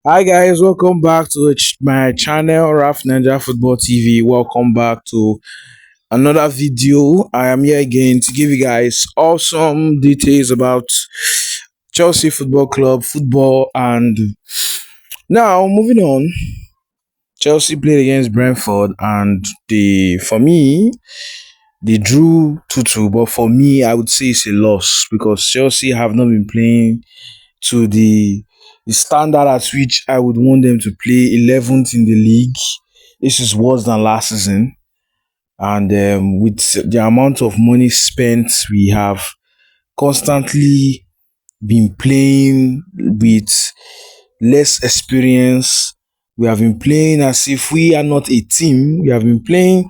Hi guys, welcome back to my channel, Raf Ninja Football TV. Welcome back to another video. I am here again to give you guys awesome details about Chelsea Football Club football. And now moving on, Chelsea played against Brentford, and for me they drew 2-2. But for me, I would say it's a loss because Chelsea have not been playing to the standard at which I would want them to play 11th in the league. This is worse than last season. And with the amount of money spent, we have constantly been playing with less experience. We have been playing as if we are not a team. We have been playing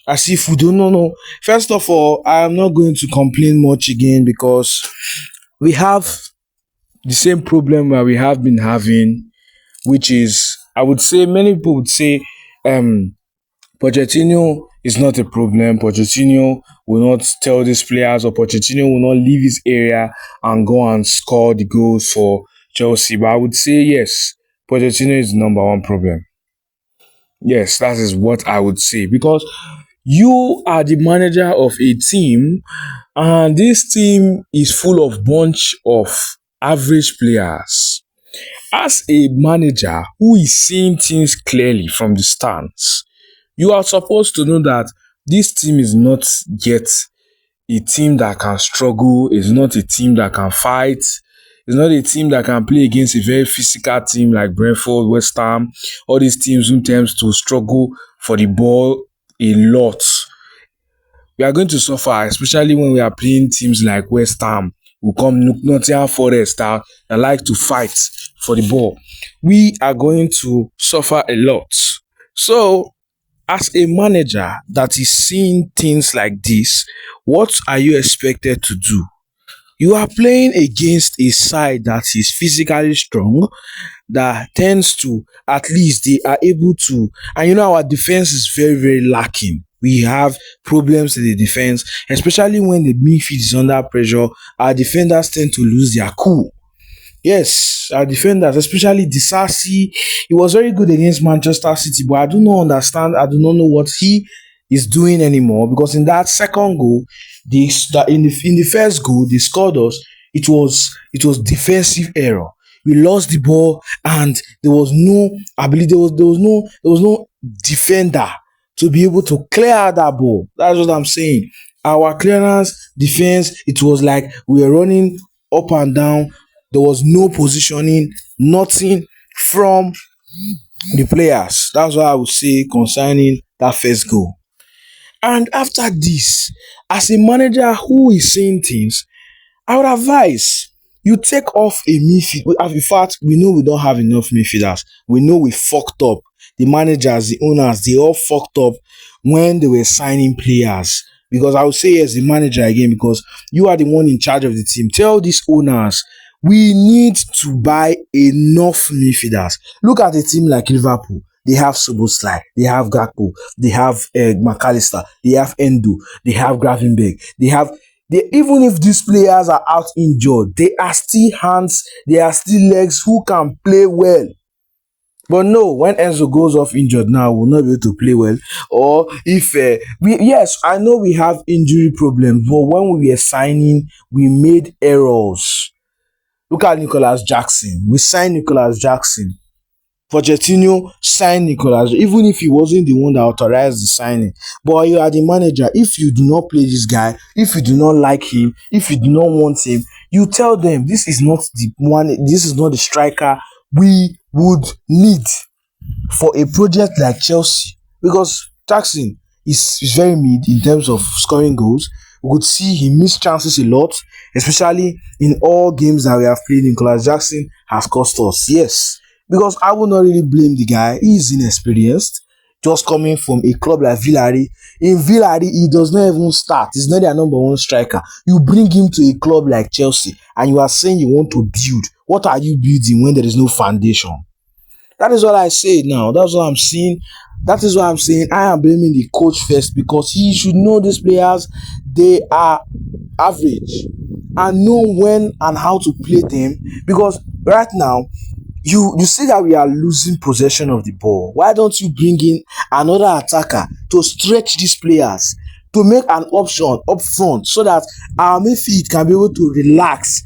as if we do not know. First of all, I am not going to complain much again because we have the same problem that we have been having, which is, I would say, many people would say, Pochettino is not a problem. Pochettino will not tell these players, or Pochettino will not leave his area and go and score the goals for Chelsea. But I would say, yes, Pochettino is the number one problem. Yes, that is what I would say because you are the manager of a team, and this team is full of bunch of average players. As a manager who is seeing things clearly from the stands, you are supposed to know that this team is not yet a team that can struggle, is not a team that can fight, is not a team that can play against a very physical team like Brentford, West Ham, all these teams who tends to struggle for the ball a lot. We are going to suffer, especially when we are playing teams like West Ham, who come Nottingham Forest that like to fight for the ball. We are going to suffer a lot. So, as a manager that is seeing things like this, what are you expected to do? You are playing against a side that is physically strong, that tends to, at least they are able to, and our defense is very, very lacking. We have problems in the defense, especially when the midfield is under pressure. Our defenders tend to lose their cool. Yes, our defenders, especially Disasi, he was very good against Manchester City, but I do not understand. I do not know what he is doing anymore because in that second goal, in the first goal they scored us. It was defensive error. We lost the ball, and there was no ability. There was no defender to be able to clear that ball. That's what I'm saying. Our clearance defense, it was like we were running up and down. There was no positioning, nothing from the players. That's what I would say concerning that first goal. And after this, as a manager who is saying things, I would advise you take off a midfield. In fact, we know we don't have enough midfielders. We know we fucked up. The managers, the owners, they all fucked up when they were signing players. Because I would say as the manager again, because you are the one in charge of the team. Tell these owners, we need to buy enough midfielders. Look at a team like Liverpool. They have Soboslai, they have Gakpo, they have McAllister, they have Endo, they have Gravenberg, even if these players are out injured, they are still hands, they are still legs who can play well. But no, when Enzo goes off injured now, we'll not be able to play well. Or if yes, I know we have injury problems, but when we were signing, we made errors. Look at Nicholas Jackson. We signed Nicholas Jackson. Pochettino signed Nicolas, even if he wasn't the one that authorized the signing. But you are the manager. If you do not play this guy, if you do not like him, if you do not want him, you tell them this is not the one, this is not the striker we would need for a project like Chelsea. Because Jackson is very mid in terms of scoring goals. We could see he missed chances a lot, especially in all games that we have played. Nicolas Jackson has cost us, yes. Because I will not really blame the guy. He is inexperienced. Just coming from a club like Villarreal. In Villarreal, he does not even start. He's not their number one striker. You bring him to a club like Chelsea and you are saying you want to build. What are you building when there is no foundation? That is what I say now. That's what I'm seeing. That is what I'm saying. I am blaming the coach first because he should know these players. They are average and know when and how to play them. Because right now, You see that we are losing possession of the ball. Why don't you bring in another attacker to stretch these players, to make an option up front so that our midfield can be able to relax,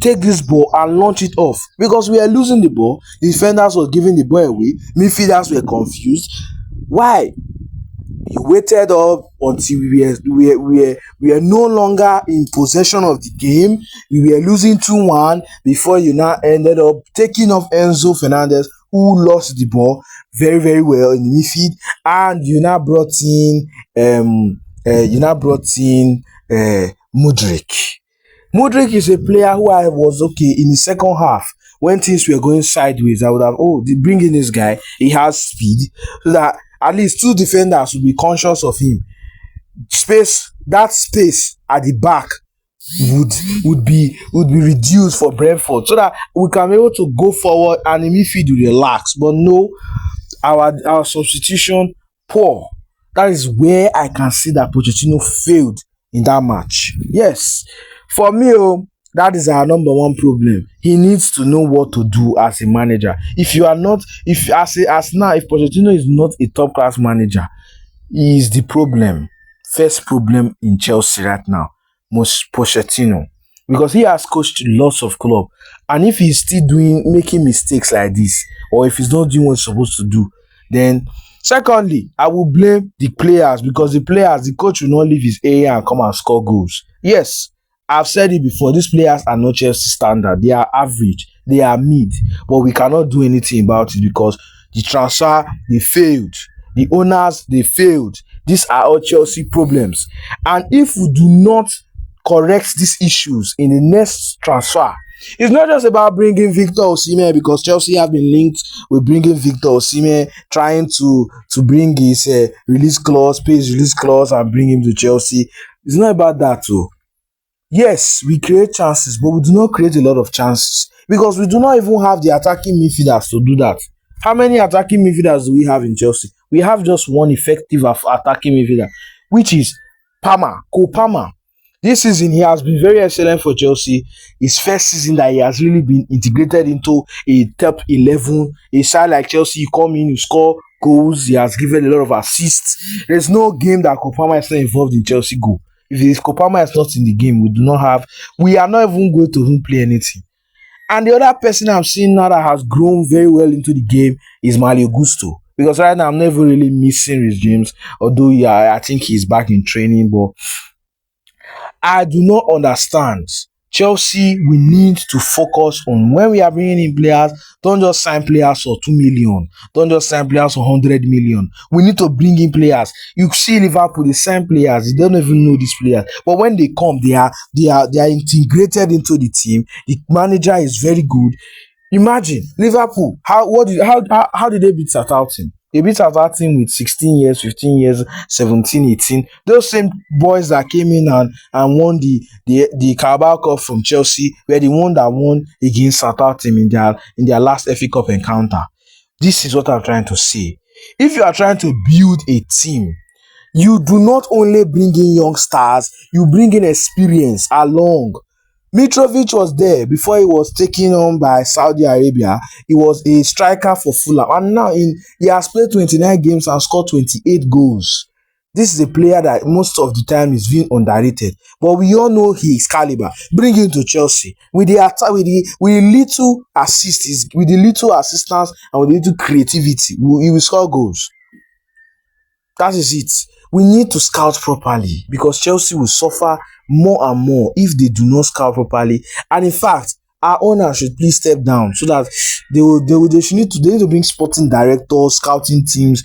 take this ball and launch it off, because we are losing the ball. The defenders were giving the ball away, midfielders were confused. Why? You waited up until we were no longer in possession of the game. We were losing 2-1 before you now ended up taking off Enzo Fernandez, who lost the ball very, very well in the midfield, and you now brought in Mudrik. Mudrik is a player who I was okay in the second half when things were going sideways. I would have, bring in this guy. He has speed, so that at least two defenders will be conscious of him. Space at the back would be reduced for Brentford, so that we can be able to go forward and the midfield will relax. But no, our substitution poor. That is where I can see that Pochettino failed in that match. Yes, for me, that is our number one problem. He needs to know what to do as a manager. If you are not, if as now, if Pochettino is not a top class manager, he is the problem. First problem in Chelsea right now, most Pochettino, because he has coached lots of clubs, and if he's still making mistakes like this, or if he's not doing what he's supposed to do, then secondly, I will blame the players, because the coach will not leave his area and come and score goals. Yes, I've said it before, these players are not Chelsea standard. They are average, they are mid, but we cannot do anything about it because the transfer, they failed. The owners, they failed. These are all Chelsea problems. And if we do not correct these issues in the next transfer, it's not just about bringing Victor Osimhen, because Chelsea have been linked with bringing Victor Osimhen, trying to bring his release clause, pay his release clause, and bring him to Chelsea. It's not about that too. Yes, we create chances, but we do not create a lot of chances because we do not even have the attacking midfielders to do that. How many attacking midfielders do we have in Chelsea? We have just one effective attacking midfielder, which is Cole Palmer. This season, he has been very excellent for Chelsea. His first season that he has really been integrated into a top 11. A side like Chelsea, you come in, you score goals. He has given a lot of assists. There's no game that Cole Palmer is not involved in Chelsea goal. If Cole Palmer is not in the game, we are not even going to even play anything. And the other person I'm seeing now that has grown very well into the game is Mario Gusto. Because right now I'm never really missing Rhys James, although I think he's back in training, but I do not understand. Chelsea, we need to focus on when we are bringing in players. Don't just sign players for 2 million. Don't just sign players for 100 million. We need to bring in players. You see Liverpool, they sign players. They don't even know these players. But when they come, they are integrated into the team. The manager is very good. Imagine Liverpool. How did they beat Southampton? They beat Southampton with 16 years, 15 years, 17, 18. Those same boys that came in and won the Carabao Cup from Chelsea were the one that won against Southampton in their last FA Cup encounter. This is what I'm trying to say. If you are trying to build a team, you do not only bring in young stars, you bring in experience along. Mitrovic was there before he was taken on by Saudi Arabia. He was a striker for Fulham, and now he has played 29 games and scored 28 goals. This is a player that most of the time is being underrated, but we all know his caliber. Bring him to Chelsea with the attack, with the little assistance, and with the little creativity, he will score goals. That is it. We need to scout properly because Chelsea will suffer more and more if they do not scout properly. And in fact, our owner should please step down so that they need to bring sporting directors, scouting teams.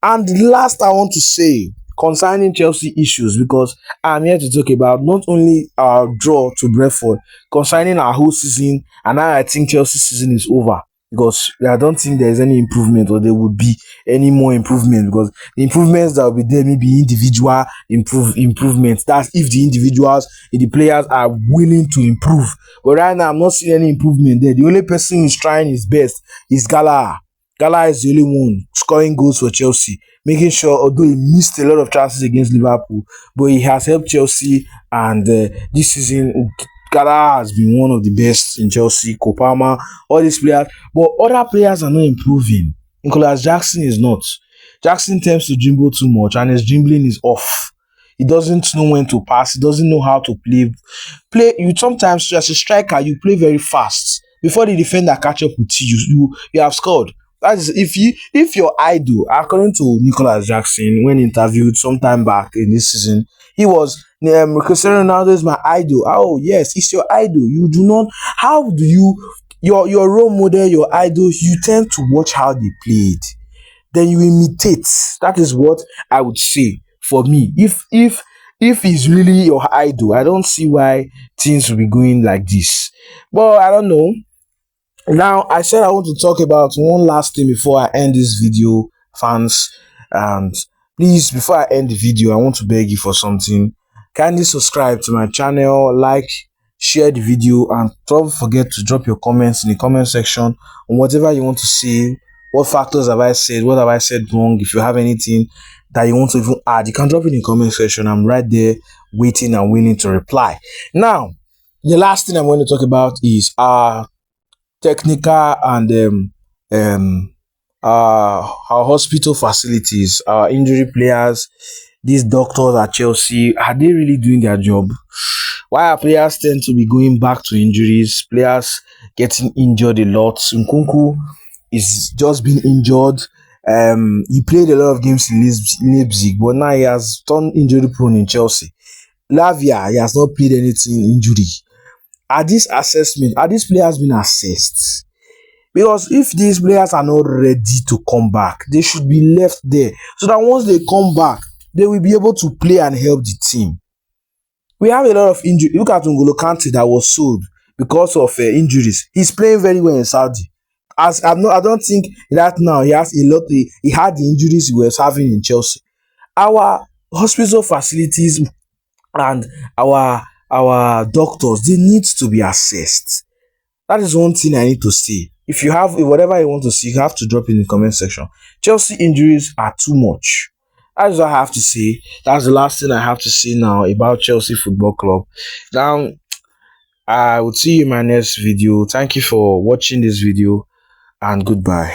And the last I want to say concerning Chelsea issues, because I'm here to talk about not only our draw to Brentford, concerning our whole season, and now I think Chelsea season is over. Because I don't think there's any improvement, or there would be any more improvement, because the improvements that will be there may be individual improvements. That's if the individuals, if the players are willing to improve. But right now, I'm not seeing any improvement there. The only person who's trying his best is Gala. Gala is the only one scoring goals for Chelsea, making sure, although he missed a lot of chances against Liverpool, but he has helped Chelsea, and this season Gala has been one of the best in Chelsea. Kopama, all these players, but other players are not improving. Nicholas Jackson is not. Jackson tends to dribble too much, and his dribbling is off. He doesn't know when to pass. He doesn't know how to play. You sometimes as a striker, you play very fast. Before the defender catch up with you, you have scored. That is if your idol, according to Nicholas Jackson, when interviewed sometime back in this season, he was Cristiano Ronaldo is my idol. Oh yes, it's your idol. You do not. How do you your role model, your idol? You tend to watch how they played, then you imitate. That is what I would say for me. If he's really your idol, I don't see why things will be going like this. But I don't know. Now, I said I want to talk about one last thing before I end this video, fans. And please, before I end the video, I want to beg you for something. Kindly subscribe to my channel, like, share the video, and don't forget to drop your comments in the comment section on whatever you want to say. What factors have I said? What have I said wrong? If you have anything that you want to even add, you can drop it in the comment section. I'm right there waiting and willing to reply. Now, the last thing I'm going to talk about is technical and our hospital facilities, our injury players, these doctors at Chelsea, are they really doing their job? Why are players tend to be going back to injuries? Players getting injured a lot. Nkunku is just been injured. He played a lot of games in Leipzig, but now he has turned injury prone in Chelsea. Lavia, he has not played anything injury. Are these players being assessed? Because if these players are not ready to come back, they should be left there so that once they come back, they will be able to play and help the team. We have a lot of injury. Look at N'Golo Kante that was sold because of injuries. He's playing very well in Saudi. I don't think that now he has a lot. He had the injuries he was having in Chelsea. Our hospital facilities and our doctors, they need to be assessed. That is one thing I need to say. If you have whatever you want to see, you have to drop it in the comment section. Chelsea injuries are too much. That's what I have to say. That's the last thing I have to say now about Chelsea Football Club. Now, I will see you in my next video. Thank you for watching this video, and goodbye.